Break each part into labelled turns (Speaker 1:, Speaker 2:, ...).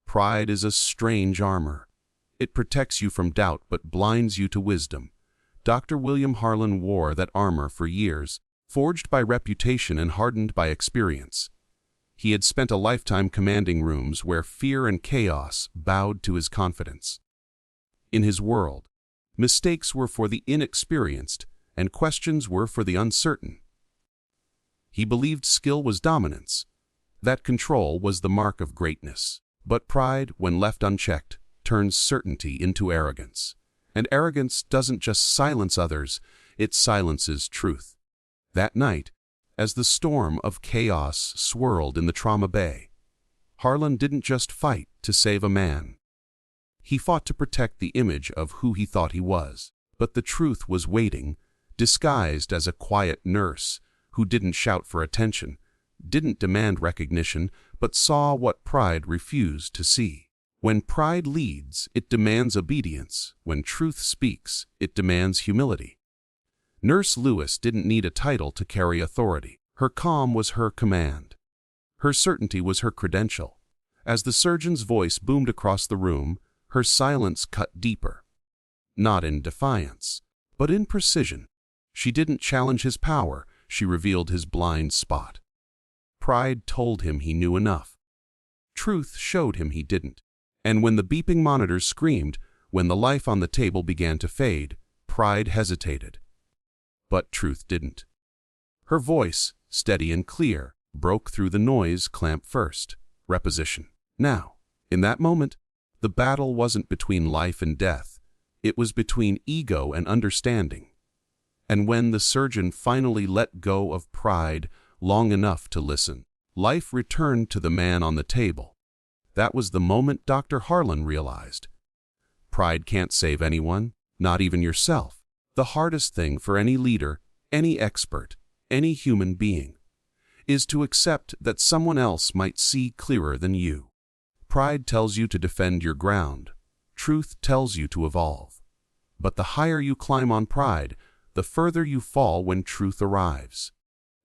Speaker 1: Pride is a strange armor. It protects you from doubt but blinds you to wisdom. Dr. William Harlan wore that armor for years, forged by reputation and hardened by experience. He had spent a lifetime commanding rooms where fear and chaos bowed to his confidence. In his world, mistakes were for the inexperienced and questions were for the uncertain. He believed skill was dominance, that control was the mark of greatness. But pride, when left unchecked, turns certainty into arrogance. And arrogance doesn't just silence others, it silences truth. That night, as the storm of chaos swirled in the trauma bay, Harlan didn't just fight to save a man. He fought to protect the image of who he thought he was. But the truth was waiting, disguised as a quiet nurse who didn't shout for attention, didn't demand recognition, but saw what pride refused to see. When pride leads, it demands obedience. When truth speaks, it demands humility. Nurse Lewis didn't need a title to carry authority. Her calm was her command. Her certainty was her credential. As the surgeon's voice boomed across the room, her silence cut deeper. Not in defiance, but in precision. She didn't challenge his power, she revealed his blind spot. Pride told him he knew enough. Truth showed him he didn't. And when the beeping monitors screamed, when the life on the table began to fade, pride hesitated. But truth didn't. Her voice, steady and clear, broke through the noise. Clamp first. Reposition. Now, in that moment, the battle wasn't between life and death. It was between ego and understanding. And when the surgeon finally let go of pride long enough to listen, life returned to the man on the table. That was the moment Dr. Harlan realized. Pride can't save anyone, not even yourself. The hardest thing for any leader, any expert, any human being, is to accept that someone else might see clearer than you. Pride tells you to defend your ground. Truth tells you to evolve. But the higher you climb on pride, the further you fall when truth arrives.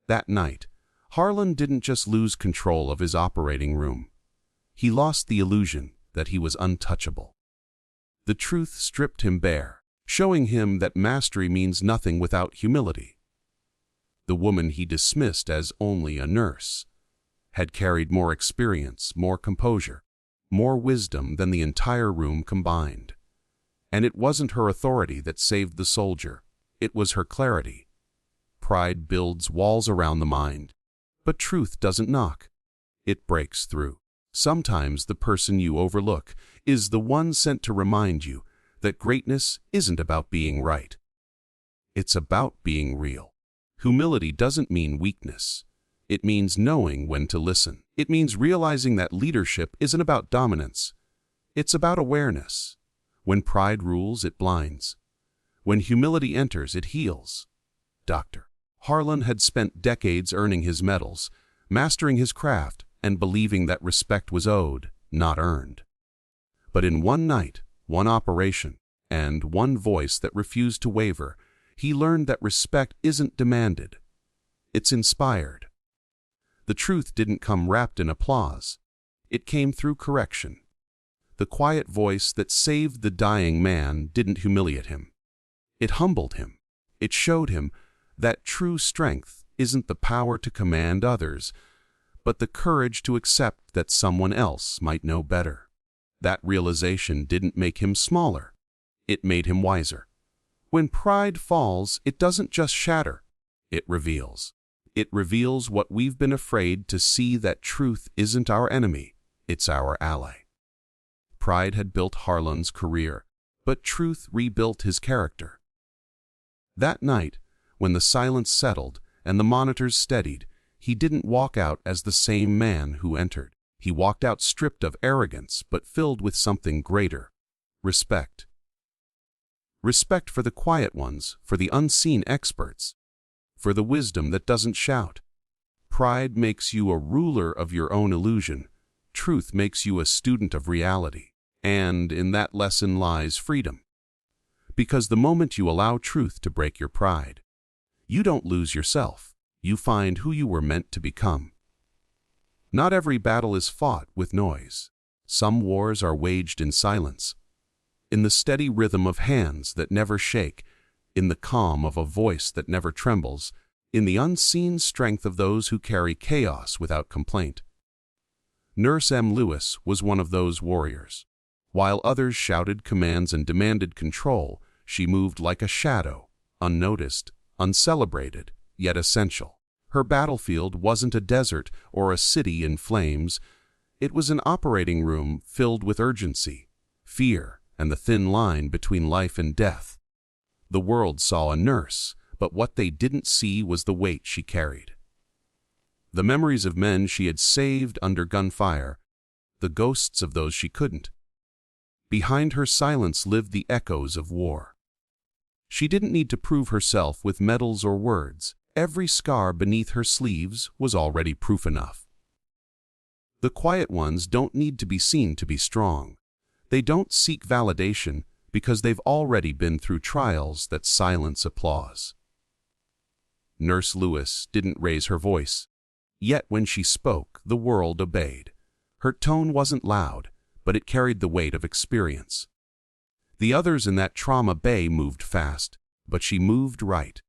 Speaker 1: That night, Harlan didn't just lose control of his operating room. He lost the illusion that he was untouchable. The truth stripped him bare, showing him that mastery means nothing without humility. The woman he dismissed as only a nurse had carried more experience, more composure, more wisdom than the entire room combined. And it wasn't her authority that saved the soldier, it was her clarity. Pride builds walls around the mind, but truth doesn't knock. It breaks through. Sometimes the person you overlook is the one sent to remind you that greatness isn't about being right. It's about being real. Humility doesn't mean weakness. It means knowing when to listen. It means realizing that leadership isn't about dominance. It's about awareness. When pride rules, it blinds. When humility enters, it heals. Dr. Harlan had spent decades earning his medals, mastering his craft, and believing that respect was owed, not earned. But in one night, one operation, and one voice that refused to waver, he learned that respect isn't demanded. It's inspired. The truth didn't come wrapped in applause. It came through correction. The quiet voice that saved the dying man didn't humiliate him. It humbled him. It showed him that true strength isn't the power to command others, but the courage to accept that someone else might know better. That realization didn't make him smaller. It made him wiser. When pride falls, it doesn't just shatter. It reveals. It reveals what we've been afraid to see, that truth isn't our enemy, it's our ally. Pride had built Harlan's career, but truth rebuilt his character. That night, when the silence settled and the monitors steadied, he didn't walk out as the same man who entered. He walked out stripped of arrogance, but filled with something greater: respect. Respect for the quiet ones, for the unseen experts, for the wisdom that doesn't shout. Pride makes you a ruler of your own illusion. Truth makes you a student of reality. And in that lesson lies freedom. Because the moment you allow truth to break your pride, you don't lose yourself. You find who you were meant to become. Not every battle is fought with noise. Some wars are waged in silence, in the steady rhythm of hands that never shake, in the calm of a voice that never trembles, in the unseen strength of those who carry chaos without complaint. Nurse M. Lewis was one of those warriors. While others shouted commands and demanded control, she moved like a shadow, unnoticed, uncelebrated, yet essential. Her battlefield wasn't a desert or a city in flames. It was an operating room filled with urgency, fear, and the thin line between life and death. The world saw a nurse, but what they didn't see was the weight she carried. The memories of men she had saved under gunfire, the ghosts of those she couldn't. Behind her silence lived the echoes of war. She didn't need to prove herself with medals or words. Every scar beneath her sleeves was already proof enough. The quiet ones don't need to be seen to be strong. They don't seek validation because they've already been through trials that silence applause. Nurse Lewis didn't raise her voice. Yet when she spoke, the world obeyed. Her tone wasn't loud, but it carried the weight of experience. The others in that trauma bay moved fast, but she moved right.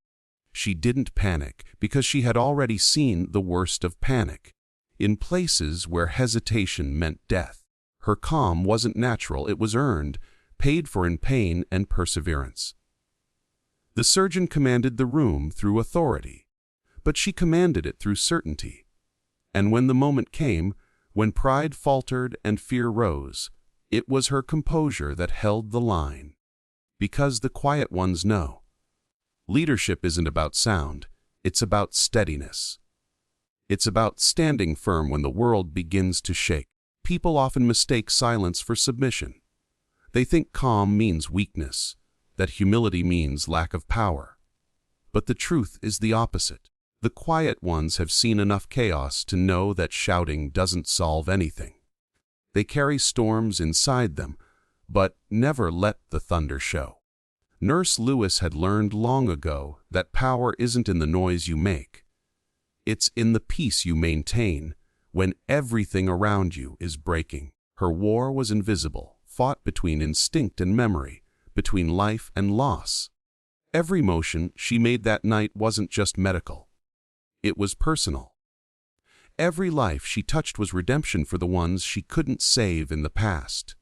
Speaker 1: She didn't panic because she had already seen the worst of panic. In places where hesitation meant death, her calm wasn't natural, it was earned, paid for in pain and perseverance. The surgeon commanded the room through authority, but she commanded it through certainty. And when the moment came, when pride faltered and fear rose, it was her composure that held the line. Because the quiet ones know. Leadership isn't about sound, it's about steadiness. It's about standing firm when the world begins to shake. People often mistake silence for submission. They think calm means weakness, that humility means lack of power. But the truth is the opposite. The quiet ones have seen enough chaos to know that shouting doesn't solve anything. They carry storms inside them, but never let the thunder show. Nurse Lewis had learned long ago that power isn't in the noise you make. It's in the peace you maintain when everything around you is breaking. Her war was invisible, fought between instinct and memory, between life and loss. Every motion she made that night wasn't just medical. It was personal. Every life she touched was redemption for the ones she couldn't save in the past.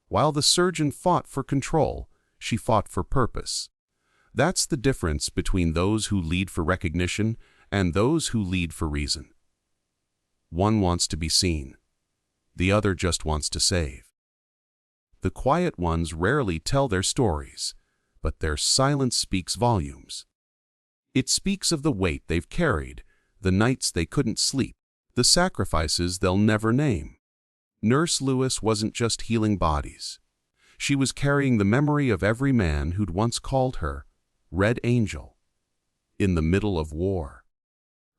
Speaker 1: While the surgeon fought for control, she fought for purpose. That's the difference between those who lead for recognition and those who lead for reason. One wants to be seen. The other just wants to save. The quiet ones rarely tell their stories, but their silence speaks volumes. It speaks of the weight they've carried, the nights they couldn't sleep, the sacrifices they'll never name. Nurse Lewis wasn't just healing bodies. She was carrying the memory of every man who'd once called her Red Angel in the middle of war.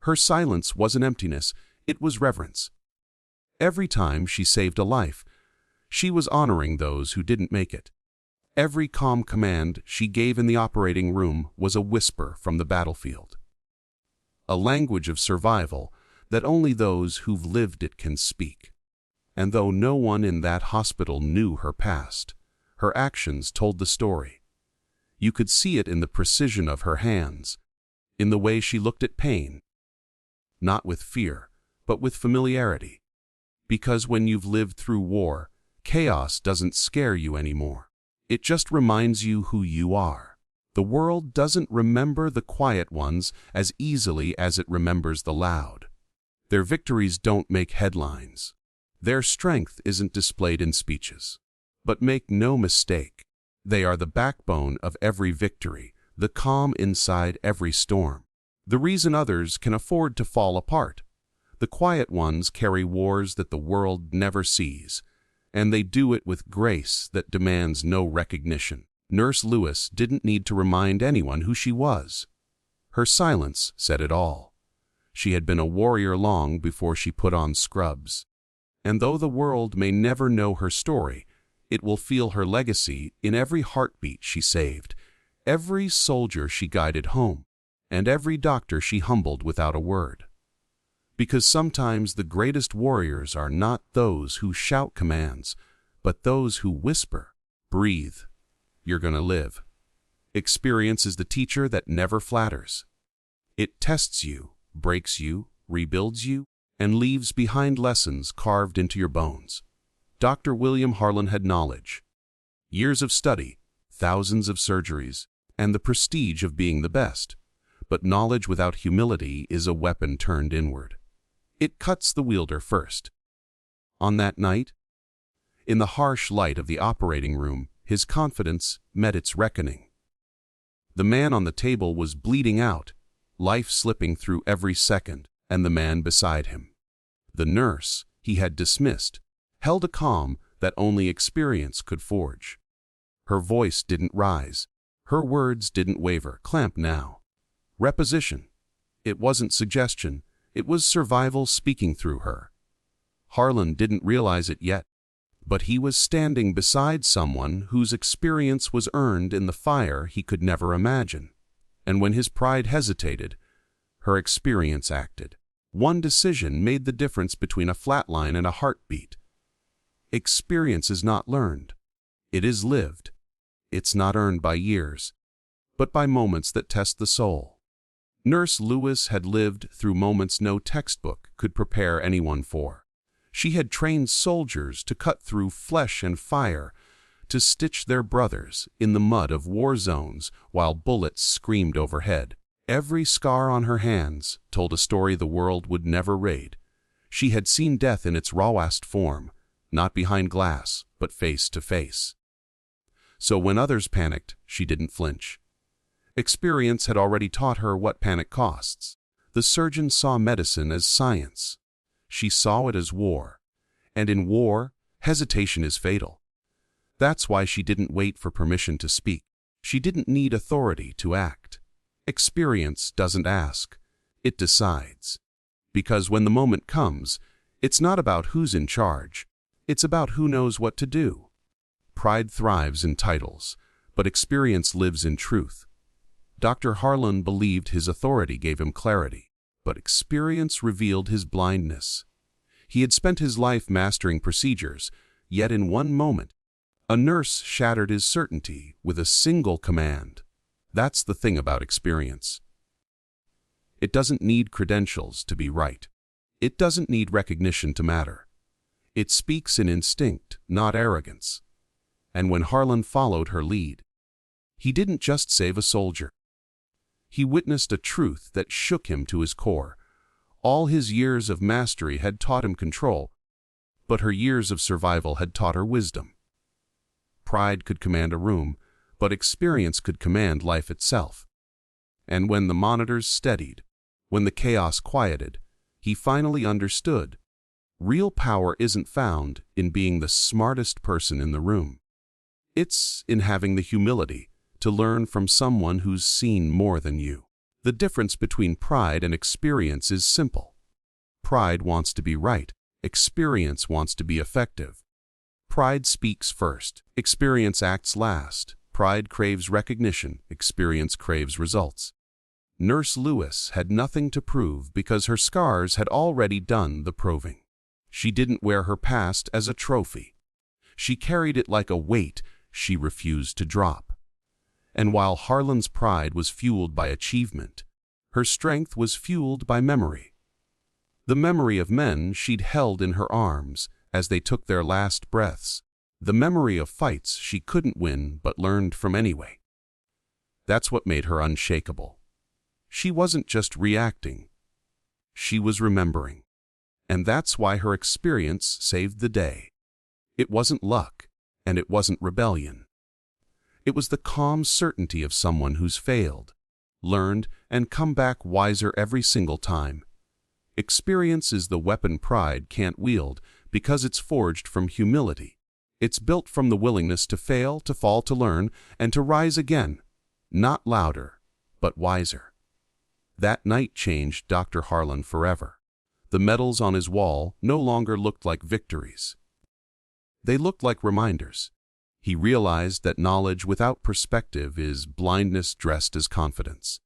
Speaker 1: Her silence wasn't emptiness, it was reverence. Every time she saved a life, she was honoring those who didn't make it. Every calm command she gave in the operating room was a whisper from the battlefield. A language of survival that only those who've lived it can speak. And though no one in that hospital knew her past, her actions told the story. You could see it in the precision of her hands, in the way she looked at pain. Not with fear, but with familiarity. Because when you've lived through war, chaos doesn't scare you anymore. It just reminds you who you are. The world doesn't remember the quiet ones as easily as it remembers the loud. Their victories don't make headlines. Their strength isn't displayed in speeches. But make no mistake, they are the backbone of every victory, the calm inside every storm. The reason others can afford to fall apart. The quiet ones carry wars that the world never sees, and they do it with grace that demands no recognition. Nurse Lewis didn't need to remind anyone who she was. Her silence said it all. She had been a warrior long before she put on scrubs. And though the world may never know her story, it will feel her legacy in every heartbeat she saved, every soldier she guided home, and every doctor she humbled without a word. Because sometimes the greatest warriors are not those who shout commands, but those who whisper, "Breathe. You're gonna live." Experience is the teacher that never flatters. It tests you, breaks you, rebuilds you, and leaves behind lessons carved into your bones. Dr. William Harlan had knowledge, years of study, thousands of surgeries, and the prestige of being the best. But knowledge without humility is a weapon turned inward. It cuts the wielder first. On that night, in the harsh light of the operating room, his confidence met its reckoning. The man on the table was bleeding out, life slipping through every second, and the man beside him, the nurse he had dismissed, held a calm that only experience could forge. Her voice didn't rise. Her words didn't waver. "Clamp now." Reposition. It wasn't suggestion. It was survival speaking through her. Harlan didn't realize it yet, but he was standing beside someone whose experience was earned in the fire he could never imagine. And when his pride hesitated, her experience acted. One decision made the difference between a flatline and a heartbeat. Experience is not learned. It is lived. It's not earned by years, but by moments that test the soul. Nurse Lewis had lived through moments no textbook could prepare anyone for. She had trained soldiers to cut through flesh and fire, to stitch their brothers in the mud of war zones while bullets screamed overhead. Every scar on her hands told a story the world would never read. She had seen death in its rawest form, not behind glass, but face to face. So when others panicked, she didn't flinch. Experience had already taught her what panic costs. The surgeon saw medicine as science. She saw it as war. And in war, hesitation is fatal. That's why she didn't wait for permission to speak. She didn't need authority to act. Experience doesn't ask. It decides. Because when the moment comes, it's not about who's in charge. It's about who knows what to do. Pride thrives in titles, but experience lives in truth. Dr. Harlan believed his authority gave him clarity, but experience revealed his blindness. He had spent his life mastering procedures, yet in one moment, a nurse shattered his certainty with a single command. That's the thing about experience. It doesn't need credentials to be right. It doesn't need recognition to matter. It speaks in instinct, not arrogance. And when Harlan followed her lead, he didn't just save a soldier. He witnessed a truth that shook him to his core. All his years of mastery had taught him control, but her years of survival had taught her wisdom. Pride could command a room, but experience could command life itself. And when the monitors steadied, when the chaos quieted, he finally understood. Real power isn't found in being the smartest person in the room. It's in having the humility to learn from someone who's seen more than you. The difference between pride and experience is simple. Pride wants to be right. Experience wants to be effective. Pride speaks first. Experience acts last. Pride craves recognition. Experience craves results. Nurse Lewis had nothing to prove because her scars had already done the proving. She didn't wear her past as a trophy. She carried it like a weight she refused to drop. And while Harlan's pride was fueled by achievement, her strength was fueled by memory. The memory of men she'd held in her arms as they took their last breaths. The memory of fights she couldn't win but learned from anyway. That's what made her unshakable. She wasn't just reacting. She was remembering. And that's why her experience saved the day. It wasn't luck, and it wasn't rebellion. It was the calm certainty of someone who's failed, learned, and come back wiser every single time. Experience is the weapon pride can't wield because it's forged from humility. It's built from the willingness to fail, to fall, to learn, and to rise again. Not louder, but wiser. That night changed Dr. Harlan forever. The medals on his wall no longer looked like victories. They looked like reminders. He realized that knowledge without perspective is blindness dressed as confidence.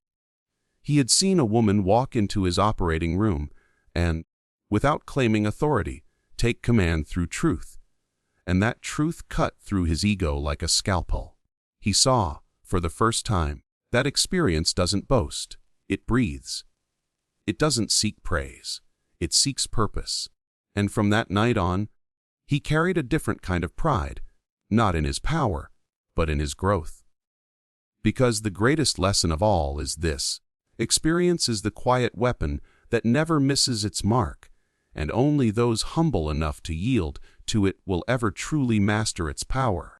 Speaker 1: He had seen a woman walk into his operating room, and, without claiming authority, take command through truth. And that truth cut through his ego like a scalpel. He saw, for the first time, that experience doesn't boast, it breathes. It doesn't seek praise, it seeks purpose. And from that night on, he carried a different kind of pride, not in his power, but in his growth. Because the greatest lesson of all is this: experience is the quiet weapon that never misses its mark, and only those humble enough to yield to it will ever truly master its power.